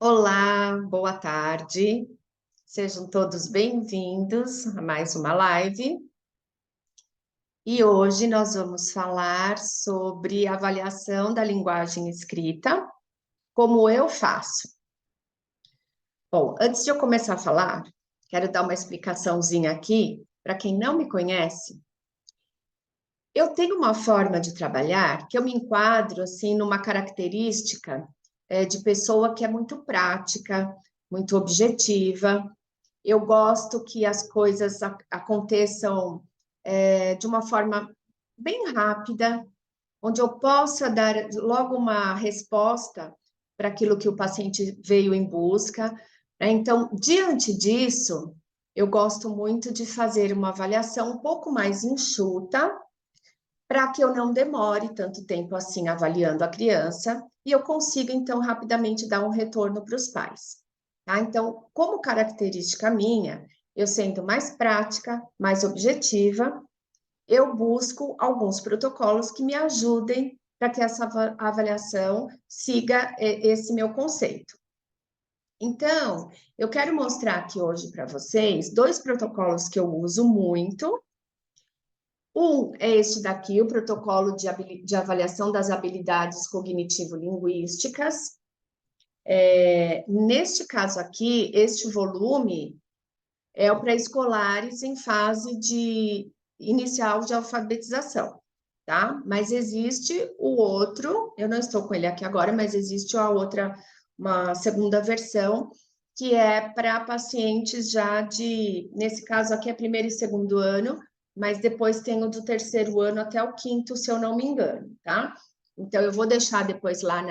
Olá, boa tarde. Sejam todos bem-vindos a mais uma live. E hoje nós vamos falar sobre avaliação da linguagem escrita, como eu faço. Bom, antes de eu começar a falar, quero dar uma explicaçãozinha aqui para quem não me conhece. Eu tenho uma forma de trabalhar que eu me enquadro assim numa característica de pessoa que é muito prática, muito objetiva. Eu gosto que as coisas aconteçam de uma forma bem rápida, onde eu possa dar logo uma resposta para aquilo que o paciente veio em busca, né? Então, diante disso, eu gosto muito de fazer uma avaliação um pouco mais enxuta, para que eu não demore tanto tempo assim avaliando a criança e eu consiga, então, rapidamente dar um retorno para os pais. Tá? Então, como característica minha, eu sendo mais prática, mais objetiva, eu busco alguns protocolos que me ajudem para que essa avaliação siga esse meu conceito. Então, eu quero mostrar aqui hoje para vocês dois protocolos que eu uso muito. Um é este daqui, o protocolo de avaliação das habilidades cognitivo-linguísticas. Neste caso aqui, este volume é o pré-escolares em fase de inicial de alfabetização, tá? Mas existe o outro, eu não estou com ele aqui agora, mas existe a outra, uma segunda versão, que é para pacientes já de, nesse caso aqui é primeiro e segundo ano, mas depois tem o do terceiro ano até o quinto, se eu não me engano, tá? Então, eu vou deixar depois lá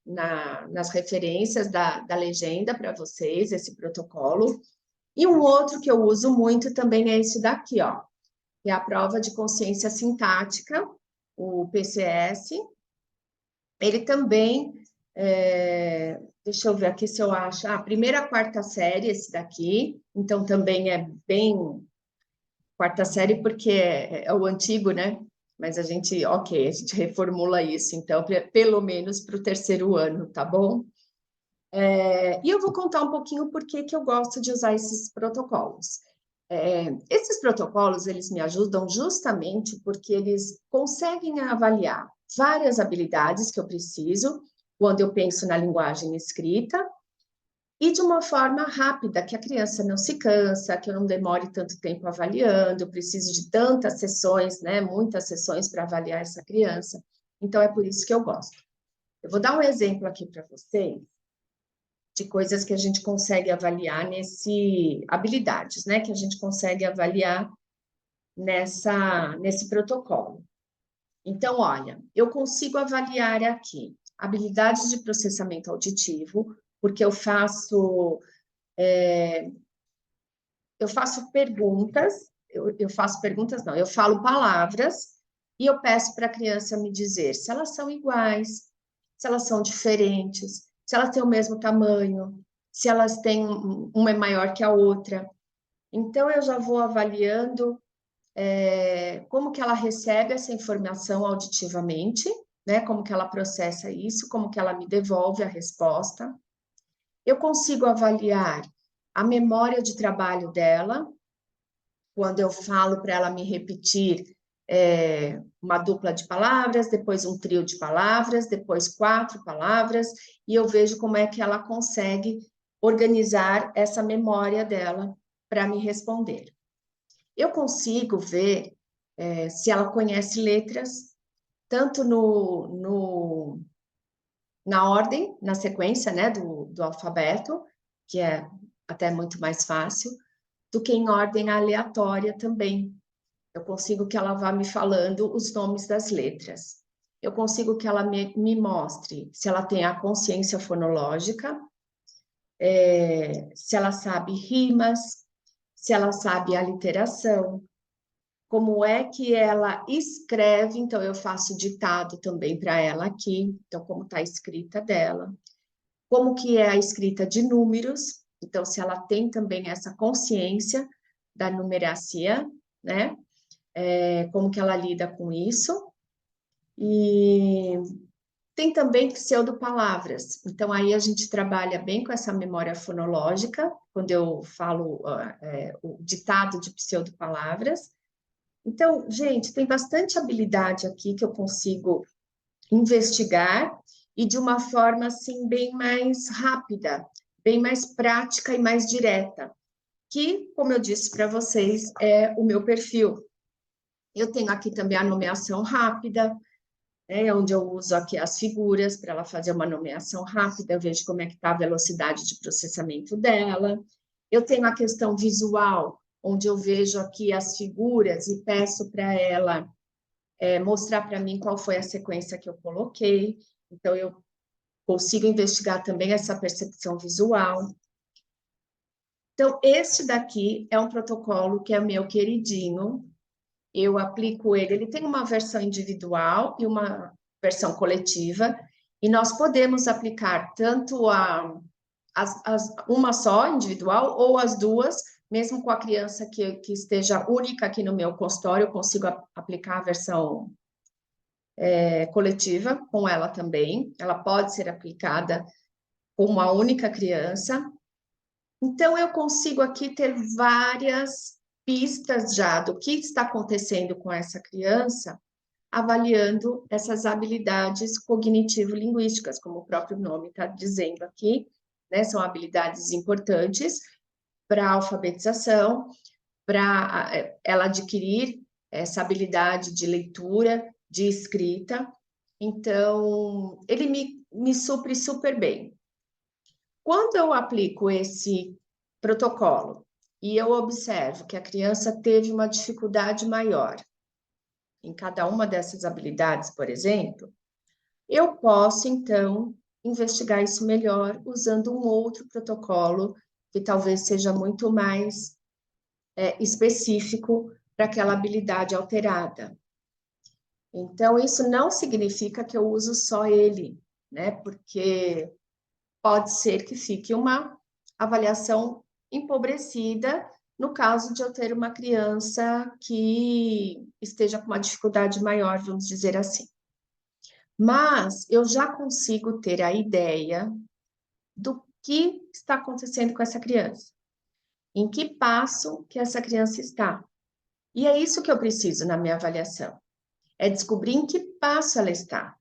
nas referências da legenda para vocês, esse protocolo. E um outro que eu uso muito também é esse daqui, ó, que é a prova de consciência sintática, o PCS. Ele também, deixa eu ver aqui se eu acho, primeira a quarta série, esse daqui, então também é bem quarta série porque é o antigo, né? Mas a gente, ok, a gente reformula isso, então, pelo menos para o terceiro ano, tá bom? E eu vou contar um pouquinho por que eu gosto de usar esses protocolos. Esses protocolos, eles me ajudam justamente porque eles conseguem avaliar várias habilidades que eu preciso quando eu penso na linguagem escrita e de uma forma rápida, que a criança não se cansa, que eu não demore tanto tempo avaliando, eu preciso de tantas sessões, né, muitas sessões para avaliar essa criança. Então, é por isso que eu gosto. Eu vou dar um exemplo aqui para vocês de coisas que a gente consegue avaliar habilidades, né, que a gente consegue avaliar nesse protocolo. Então, olha, eu consigo avaliar aqui habilidades de processamento auditivo, porque eu faço perguntas, eu faço perguntas, não, eu falo palavras e eu peço para a criança me dizer se elas são iguais, se elas são diferentes, se elas têm o mesmo tamanho, se elas têm, uma é maior que a outra. Então, eu já vou avaliando como que ela recebe essa informação auditivamente, né? Como que ela processa isso, como que ela me devolve a resposta. Eu consigo avaliar a memória de trabalho dela, quando eu falo para ela me repetir uma dupla de palavras, depois um trio de palavras, depois 4 palavras, e eu vejo como é que ela consegue organizar essa memória dela para me responder. Eu consigo ver se ela conhece letras, tanto na ordem, na sequência, né, do alfabeto, que é até muito mais fácil, do que em ordem aleatória também. Eu consigo que ela vá me falando os nomes das letras. Eu consigo que ela me mostre se ela tem a consciência fonológica, se ela sabe rimas, se ela sabe a literação, como é que ela escreve, então eu faço ditado também para ela aqui, então como está a escrita dela, como que é a escrita de números, então se ela tem também essa consciência da numeracia, né? Como que ela lida com isso. E Tem também pseudopalavras. Então, aí a gente trabalha bem com essa memória fonológica, quando eu falo o ditado de pseudopalavras. Então, gente, tem bastante habilidade aqui que eu consigo investigar e de uma forma, assim, bem mais rápida, bem mais prática e mais direta, que, como eu disse para vocês, é o meu perfil. Eu tenho aqui também a nomeação rápida, onde eu uso aqui as figuras para ela fazer uma nomeação rápida, eu vejo como é que está a velocidade de processamento dela. Eu tenho a questão visual, onde eu vejo aqui as figuras e peço para ela mostrar para mim qual foi a sequência que eu coloquei. Então, eu consigo investigar também essa percepção visual. Então, este daqui é um protocolo que é meu queridinho. Eu aplico ele tem uma versão individual e uma versão coletiva, e nós podemos aplicar tanto uma só, individual, ou as duas, mesmo com a criança que esteja única aqui no meu consultório, eu consigo aplicar a versão coletiva com ela também, ela pode ser aplicada com uma única criança. Então, eu consigo aqui ter várias pistas já do que está acontecendo com essa criança, avaliando essas habilidades cognitivo-linguísticas, como o próprio nome está dizendo aqui, né? São habilidades importantes para a alfabetização, para ela adquirir essa habilidade de leitura, de escrita. Então, ele me supre super bem. Quando eu aplico esse protocolo e eu observo que a criança teve uma dificuldade maior em cada uma dessas habilidades, por exemplo, eu posso, então, investigar isso melhor usando um outro protocolo que talvez seja muito mais específico para aquela habilidade alterada. Então, isso não significa que eu uso só ele, né? Porque pode ser que fique uma avaliação empobrecida no caso de eu ter uma criança que esteja com uma dificuldade maior, vamos dizer assim. Mas eu já consigo ter a ideia do que está acontecendo com essa criança, em que passo que essa criança está. E é isso que eu preciso na minha avaliação, é descobrir em que passo ela está,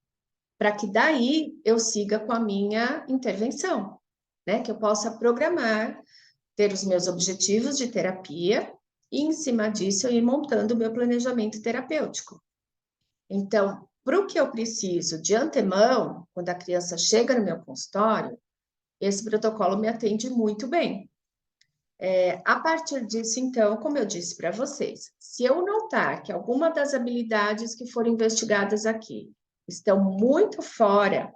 para que daí eu siga com a minha intervenção, né? Que eu possa programar, ter os meus objetivos de terapia e, em cima disso, eu ir montando o meu planejamento terapêutico. Então, para o que eu preciso de antemão, quando a criança chega no meu consultório, esse protocolo me atende muito bem. A partir disso, então, como eu disse para vocês, se eu notar que alguma das habilidades que foram investigadas aqui estão muito fora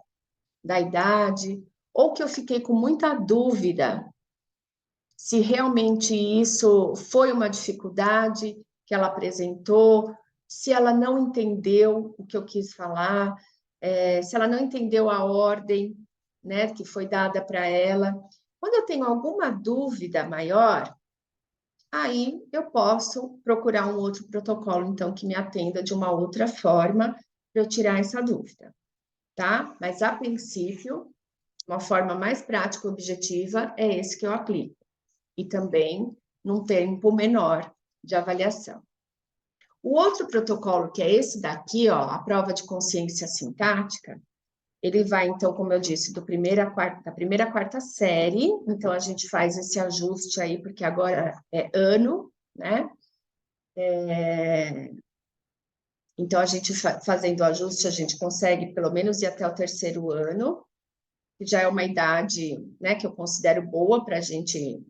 da idade, ou que eu fiquei com muita dúvida se realmente isso foi uma dificuldade que ela apresentou, se ela não entendeu o que eu quis falar, se ela não entendeu a ordem, né, que foi dada para ela. Quando eu tenho alguma dúvida maior, aí eu posso procurar um outro protocolo, então, que me atenda de uma outra forma para eu tirar essa dúvida, tá? Mas, a princípio, uma forma mais prática e objetiva é esse que eu aplico. E também num tempo menor de avaliação. O outro protocolo, que é esse daqui, ó, a prova de consciência sintática, ele vai, então, como eu disse, da primeira à quarta série, então a gente faz esse ajuste aí, porque agora é ano, né? Então, a gente fazendo o ajuste, a gente consegue pelo menos ir até o terceiro ano, que já é uma idade, né, que eu considero boa para a gente.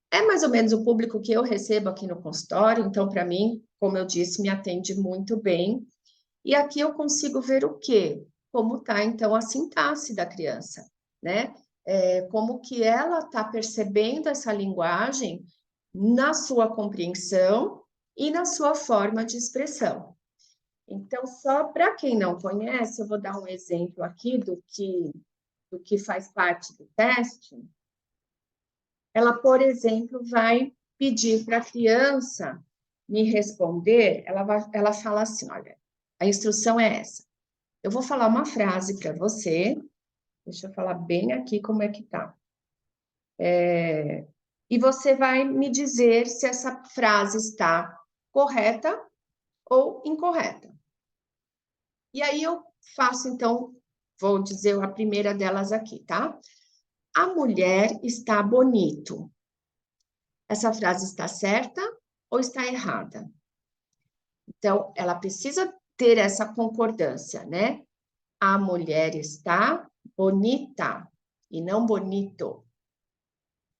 É mais ou menos o público que eu recebo aqui no consultório, então, para mim, como eu disse, me atende muito bem. E aqui eu consigo ver o quê? Como está, então, a sintaxe da criança, né? Como que ela está percebendo essa linguagem na sua compreensão e na sua forma de expressão. Então, só para quem não conhece, eu vou dar um exemplo aqui do que faz parte do teste. Ela, por exemplo, vai pedir para a criança me responder, ela fala assim, olha, a instrução é essa. Eu vou falar uma frase para você. Deixa eu falar bem aqui como é que tá. E você vai me dizer se essa frase está correta ou incorreta. E aí eu faço, então, vou dizer a primeira delas aqui, tá? A mulher está bonito. Essa frase está certa ou está errada? Então, ela precisa ter essa concordância, né? A mulher está bonita e não bonito.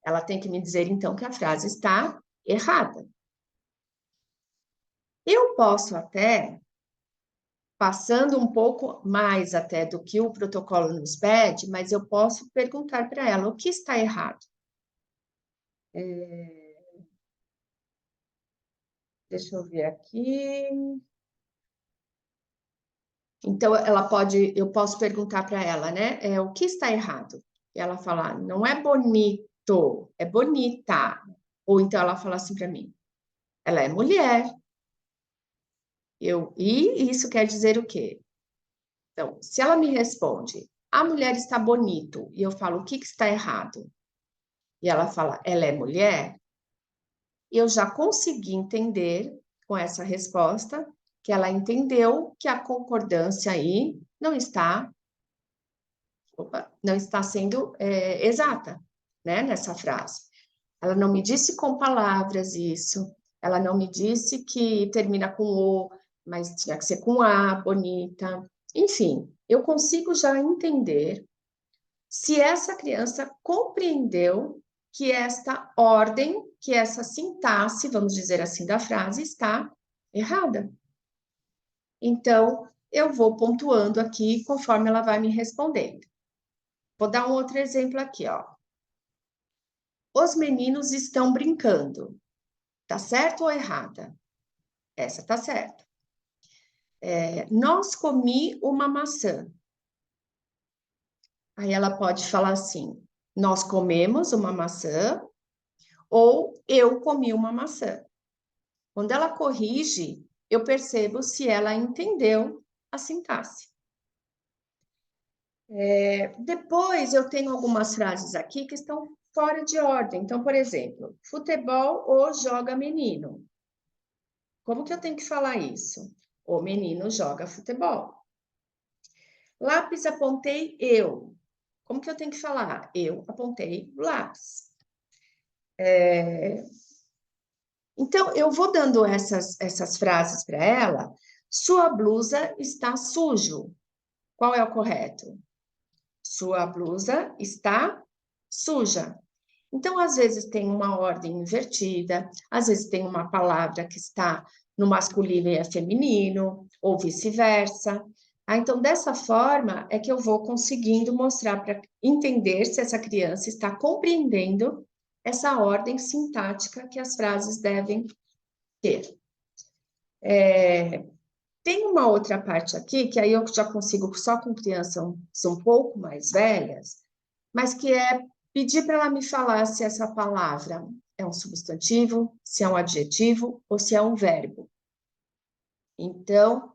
Ela tem que me dizer, então, que a frase está errada. Eu posso até, passando um pouco mais até do que o protocolo nos pede, mas eu posso perguntar para ela o que está errado. Deixa eu ver aqui. Então, eu posso perguntar para ela, né? O que está errado? E ela fala, não é bonito, é bonita. Ou então ela fala assim para mim, ela é mulher. E isso quer dizer o quê? Então, se ela me responde, a mulher está bonito, e eu falo, o que está errado? E ela fala, ela é mulher, eu já consegui entender com essa resposta que ela entendeu que a concordância aí não está sendo exata, né, nessa frase. Ela não me disse com palavras isso, ela não me disse que termina com o, mas tinha que ser com a, bonita. Enfim, eu consigo já entender se essa criança compreendeu que esta ordem, que essa sintaxe, vamos dizer assim, da frase está errada. Então, eu vou pontuando aqui conforme ela vai me respondendo. Vou dar um outro exemplo aqui, ó. Os meninos estão brincando. Tá certo ou errada? Essa tá certa. Nós comi uma maçã. Aí ela pode falar assim: nós comemos uma maçã ou eu comi uma maçã. Quando ela corrige, eu percebo se ela entendeu a sintaxe. Depois eu tenho algumas frases aqui que estão fora de ordem. Então, por exemplo, futebol ou joga menino. Como que eu tenho que falar isso? O menino joga futebol. Lápis apontei eu. Como que eu tenho que falar? Eu apontei o lápis. Então, eu vou dando essas frases para ela. Sua blusa está sujo. Qual é o correto? Sua blusa está suja. Então, às vezes tem uma ordem invertida, às vezes tem uma palavra que está no masculino e é feminino, ou vice-versa. Então, dessa forma, é que eu vou conseguindo mostrar para entender se essa criança está compreendendo essa ordem sintática que as frases devem ter. Tem uma outra parte aqui, que aí eu já consigo só com crianças um pouco mais velhas, mas que é pedir para ela me falar se essa palavra é um substantivo, se é um adjetivo ou se é um verbo. Então,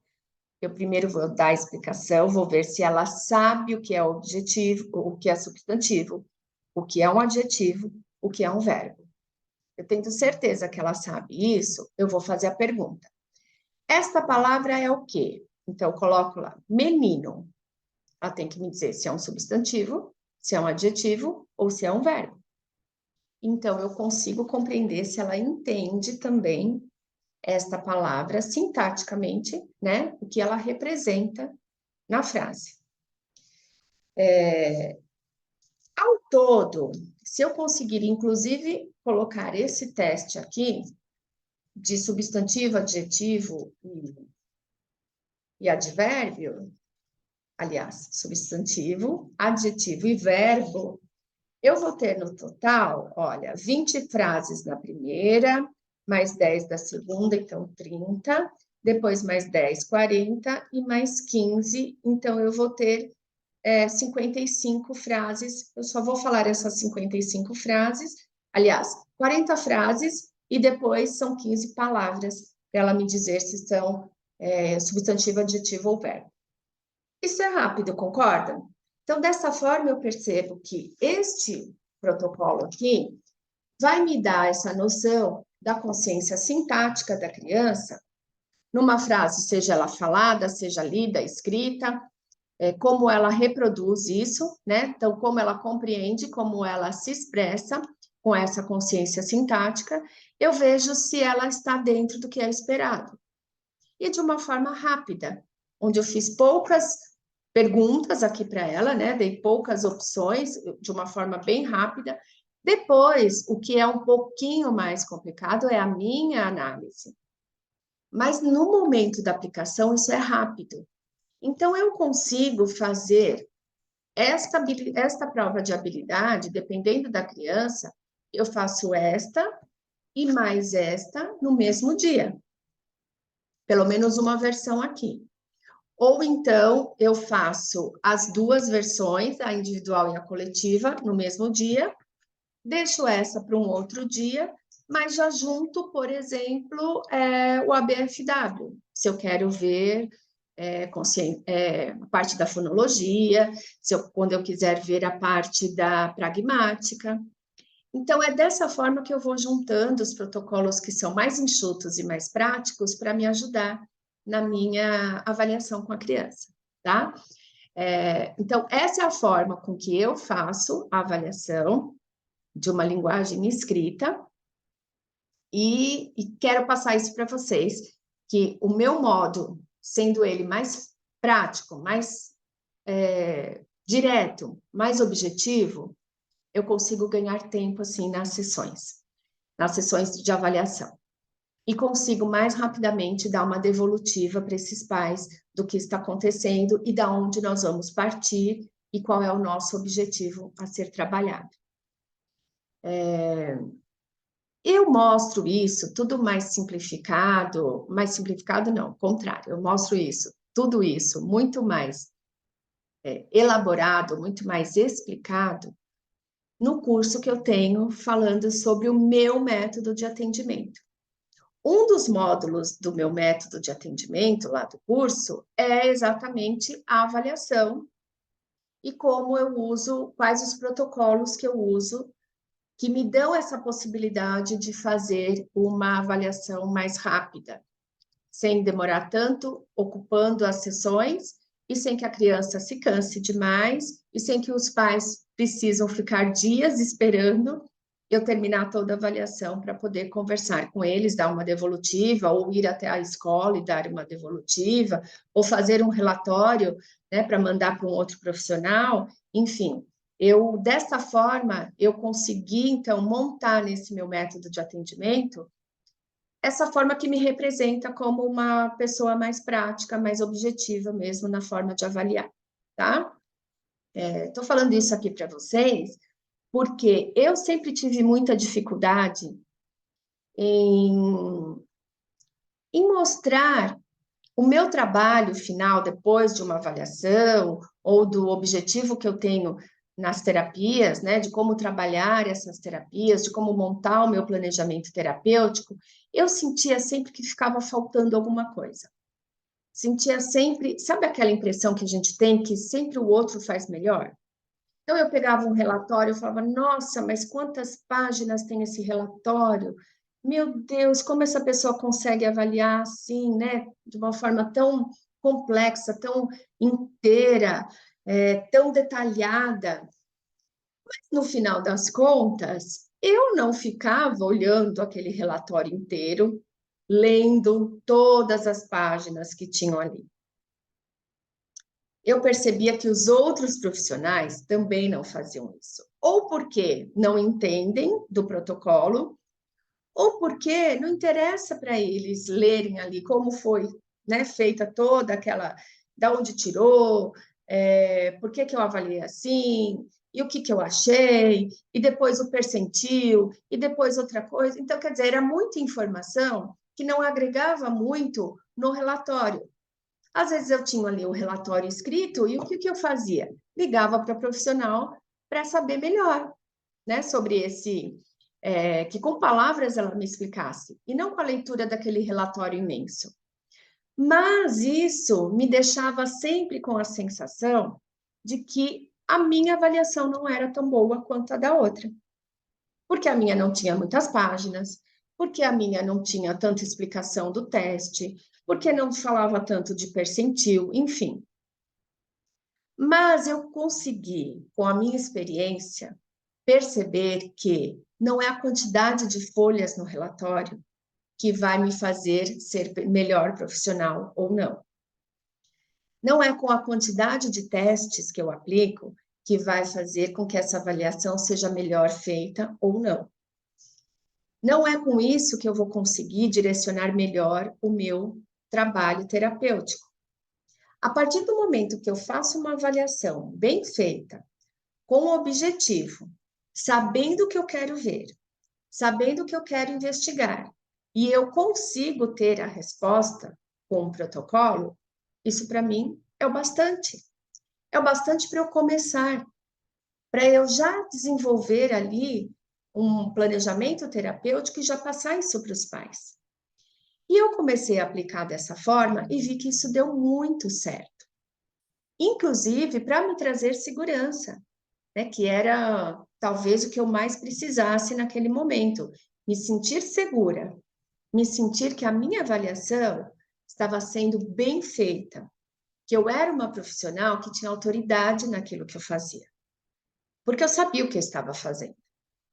eu primeiro vou dar a explicação, vou ver se ela sabe o que é objetivo, o que é substantivo, o que é um adjetivo, o que é um verbo. Eu tenho certeza que ela sabe isso, eu vou fazer a pergunta. Esta palavra é o quê? Então, eu coloco lá, menino. Ela tem que me dizer se é um substantivo, se é um adjetivo ou se é um verbo. Então, eu consigo compreender se ela entende também esta palavra sintaticamente, né? O que ela representa na frase. Ao todo, se eu conseguir, inclusive, colocar esse teste aqui, de substantivo, adjetivo e advérbio, aliás, substantivo, adjetivo e verbo, eu vou ter no total, olha, 20 frases na primeira, mais 10 da segunda, então 30, depois mais 10, 40 e mais 15, então eu vou ter 55 frases, eu só vou falar essas 55 frases, aliás, 40 frases e depois são 15 palavras para ela me dizer se são substantivo, adjetivo ou verbo. Isso é rápido, concordam? Então, dessa forma, eu percebo que este protocolo aqui vai me dar essa noção da consciência sintática da criança, numa frase, seja ela falada, seja lida, escrita, como ela reproduz isso, né? Então, como ela compreende, como ela se expressa com essa consciência sintática, eu vejo se ela está dentro do que é esperado. E de uma forma rápida, onde eu fiz poucas perguntas aqui para ela, né? Dei poucas opções, de uma forma bem rápida. Depois, o que é um pouquinho mais complicado é a minha análise. Mas no momento da aplicação, isso é rápido. Então, eu consigo fazer esta prova de habilidade, dependendo da criança, eu faço esta e mais esta no mesmo dia. Pelo menos uma versão aqui. Ou então, eu faço as duas versões, a individual e a coletiva, no mesmo dia, deixo essa para um outro dia, mas já junto, por exemplo, o ABFW, se eu quero ver a parte da fonologia, quando eu quiser ver a parte da pragmática. Então, é dessa forma que eu vou juntando os protocolos que são mais enxutos e mais práticos para me ajudar na minha avaliação com a criança, tá? Então, essa é a forma com que eu faço a avaliação de uma linguagem escrita e quero passar isso para vocês, que o meu modo, sendo ele mais prático, mais direto, mais objetivo, eu consigo ganhar tempo, assim, nas sessões de avaliação. E consigo mais rapidamente dar uma devolutiva para esses pais do que está acontecendo e da onde nós vamos partir e qual é o nosso objetivo a ser trabalhado. Eu mostro isso tudo mais simplificado não, ao contrário, eu mostro isso, tudo isso muito mais elaborado, muito mais explicado no curso que eu tenho falando sobre o meu método de atendimento. Um dos módulos do meu método de atendimento lá do curso é exatamente a avaliação e como eu uso, quais os protocolos que eu uso que me dão essa possibilidade de fazer uma avaliação mais rápida, sem demorar tanto, ocupando as sessões e sem que a criança se canse demais e sem que os pais precisam ficar dias esperando eu terminar toda a avaliação para poder conversar com eles, dar uma devolutiva, ou ir até a escola e dar uma devolutiva, ou fazer um relatório, né, para mandar para um outro profissional, enfim. Dessa forma, eu consegui, então, montar nesse meu método de atendimento essa forma que me representa como uma pessoa mais prática, mais objetiva mesmo na forma de avaliar, tá? Estou falando isso aqui para vocês porque eu sempre tive muita dificuldade em mostrar o meu trabalho final depois de uma avaliação ou do objetivo que eu tenho nas terapias, né, de como trabalhar essas terapias, de como montar o meu planejamento terapêutico, eu sentia sempre que ficava faltando alguma coisa. Sentia sempre, sabe aquela impressão que a gente tem que sempre o outro faz melhor? Então, eu pegava um relatório e falava, nossa, mas quantas páginas tem esse relatório? Meu Deus, como essa pessoa consegue avaliar assim, né? De uma forma tão complexa, tão inteira, tão detalhada. Mas, no final das contas, eu não ficava olhando aquele relatório inteiro, lendo todas as páginas que tinham ali. Eu percebia que os outros profissionais também não faziam isso. Ou porque não entendem do protocolo, ou porque não interessa para eles lerem ali como foi, né, feita toda aquela, da onde tirou, por que eu avaliei assim, e o que eu achei, e depois o percentil, e depois outra coisa. Então, quer dizer, era muita informação que não agregava muito no relatório. Às vezes eu tinha ali o relatório escrito e o que eu fazia? Ligava para a profissional para saber melhor, né, sobre esse, que com palavras ela me explicasse, e não com a leitura daquele relatório imenso. Mas isso me deixava sempre com a sensação de que a minha avaliação não era tão boa quanto a da outra. Porque a minha não tinha muitas páginas, porque a minha não tinha tanta explicação do teste, porque não falava tanto de percentil, enfim. Mas eu consegui, com a minha experiência, perceber que não é a quantidade de folhas no relatório que vai me fazer ser melhor profissional ou não. Não é com a quantidade de testes que eu aplico que vai fazer com que essa avaliação seja melhor feita ou não. Não é com isso que eu vou conseguir direcionar melhor o meu trabalho terapêutico. A partir do momento que eu faço uma avaliação bem feita, com objetivo, sabendo o que eu quero ver, sabendo o que eu quero investigar, e eu consigo ter a resposta com o protocolo, isso para mim é o bastante. É o bastante para eu começar, para eu já desenvolver ali um planejamento terapêutico e já passar isso para os pais. E eu comecei a aplicar dessa forma e vi que isso deu muito certo. Inclusive para me trazer segurança, né, que era talvez o que eu mais precisasse naquele momento, me sentir segura, me sentir que a minha avaliação estava sendo bem feita, que eu era uma profissional que tinha autoridade naquilo que eu fazia, porque eu sabia o que eu estava fazendo,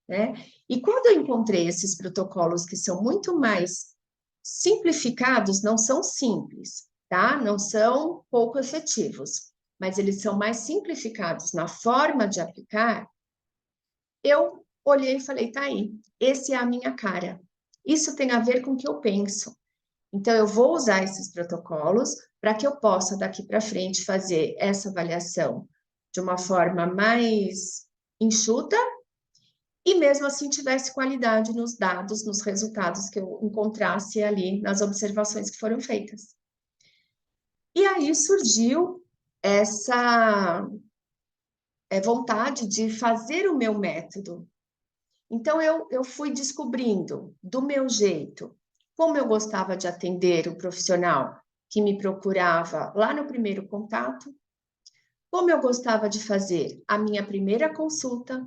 né? E quando eu encontrei esses protocolos que são muito mais simplificados, não são simples, tá? Não são pouco efetivos, mas eles são mais simplificados na forma de aplicar. Eu olhei e falei, tá aí, esse é a minha cara. Isso tem a ver com o que eu penso. Então, eu vou usar esses protocolos para que eu possa, daqui para frente, fazer essa avaliação de uma forma mais enxuta e, mesmo assim, tivesse qualidade nos dados, nos resultados que eu encontrasse ali nas observações que foram feitas. E aí surgiu essa vontade de fazer o meu método. Então, eu fui descobrindo do meu jeito como eu gostava de atender o profissional que me procurava lá no primeiro contato, como eu gostava de fazer a minha primeira consulta,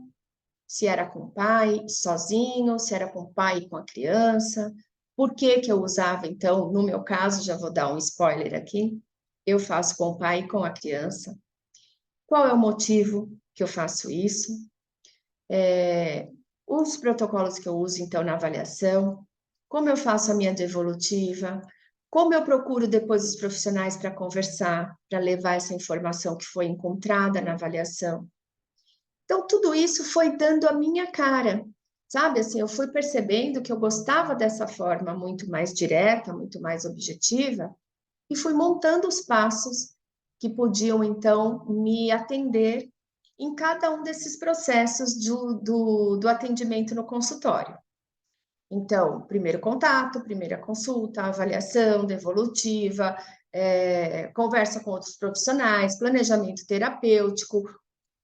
se era com o pai, sozinho, se era com o pai e com a criança, por que que eu usava, então, no meu caso, já vou dar um spoiler aqui, eu faço com o pai e com a criança, qual é o motivo que eu faço isso, os protocolos que eu uso, então, na avaliação, como eu faço a minha devolutiva, como eu procuro depois os profissionais para conversar, para levar essa informação que foi encontrada na avaliação. Então, tudo isso foi dando a minha cara, sabe? Assim, eu fui percebendo que eu gostava dessa forma muito mais direta, muito mais objetiva, e fui montando os passos que podiam, então, me atender em cada um desses processos do atendimento no consultório. Então, primeiro contato, primeira consulta, avaliação devolutiva, conversa com outros profissionais, planejamento terapêutico,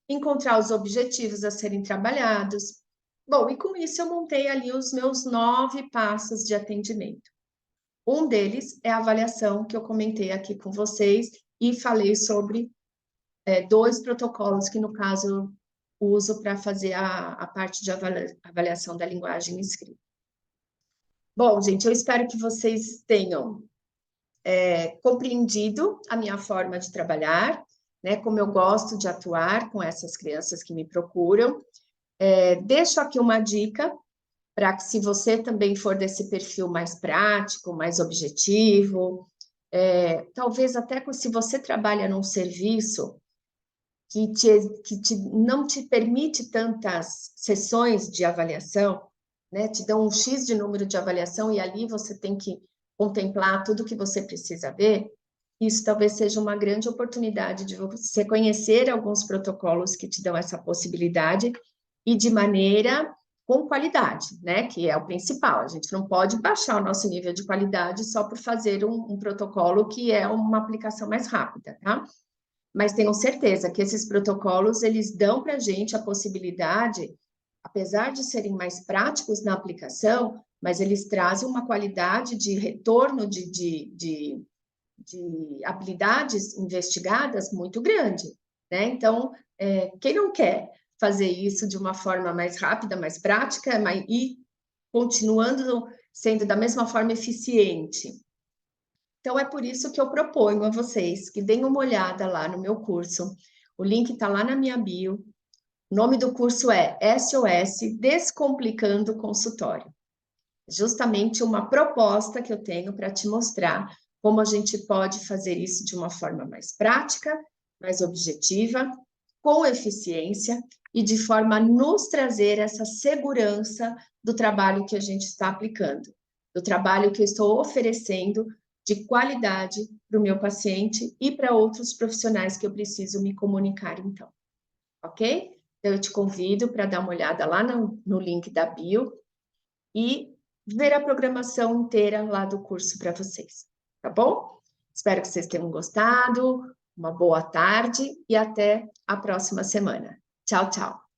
encontrar os objetivos a serem trabalhados. Bom, e com isso eu montei ali os meus 9 passos de atendimento. Um deles é a avaliação que eu comentei aqui com vocês e falei sobre 2 protocolos que, no caso, uso para fazer a parte de avaliação da linguagem escrita. Bom, gente, eu espero que vocês tenham compreendido a minha forma de trabalhar, né, como eu gosto de atuar com essas crianças que me procuram. Deixo aqui uma dica para que, se você também for desse perfil mais prático, mais objetivo, talvez até se você trabalha num serviço que não te permite tantas sessões de avaliação, né? Te dão um X de número de avaliação e ali você tem que contemplar tudo que você precisa ver, isso talvez seja uma grande oportunidade de você conhecer alguns protocolos que te dão essa possibilidade e de maneira com qualidade, né? Que é o principal. A gente não pode baixar o nosso nível de qualidade só por fazer um protocolo que é uma aplicação mais rápida, tá? Mas tenho certeza que esses protocolos, eles dão para a gente a possibilidade, apesar de serem mais práticos na aplicação, mas eles trazem uma qualidade de retorno de de habilidades investigadas muito grande, né? Então, quem não quer fazer isso de uma forma mais rápida, mais prática, e continuando sendo da mesma forma eficiente? Então, é por isso que eu proponho a vocês que deem uma olhada lá no meu curso. O link está lá na minha bio. O nome do curso é SOS Descomplicando o Consultório. Justamente uma proposta que eu tenho para te mostrar como a gente pode fazer isso de uma forma mais prática, mais objetiva, com eficiência e de forma a nos trazer essa segurança do trabalho que a gente está aplicando, do trabalho que eu estou oferecendo de qualidade para o meu paciente e para outros profissionais que eu preciso me comunicar, então. Ok? Então, eu te convido para dar uma olhada lá no link da bio e ver a programação inteira lá do curso para vocês, tá bom? Espero que vocês tenham gostado, uma boa tarde e até a próxima semana. Tchau, tchau!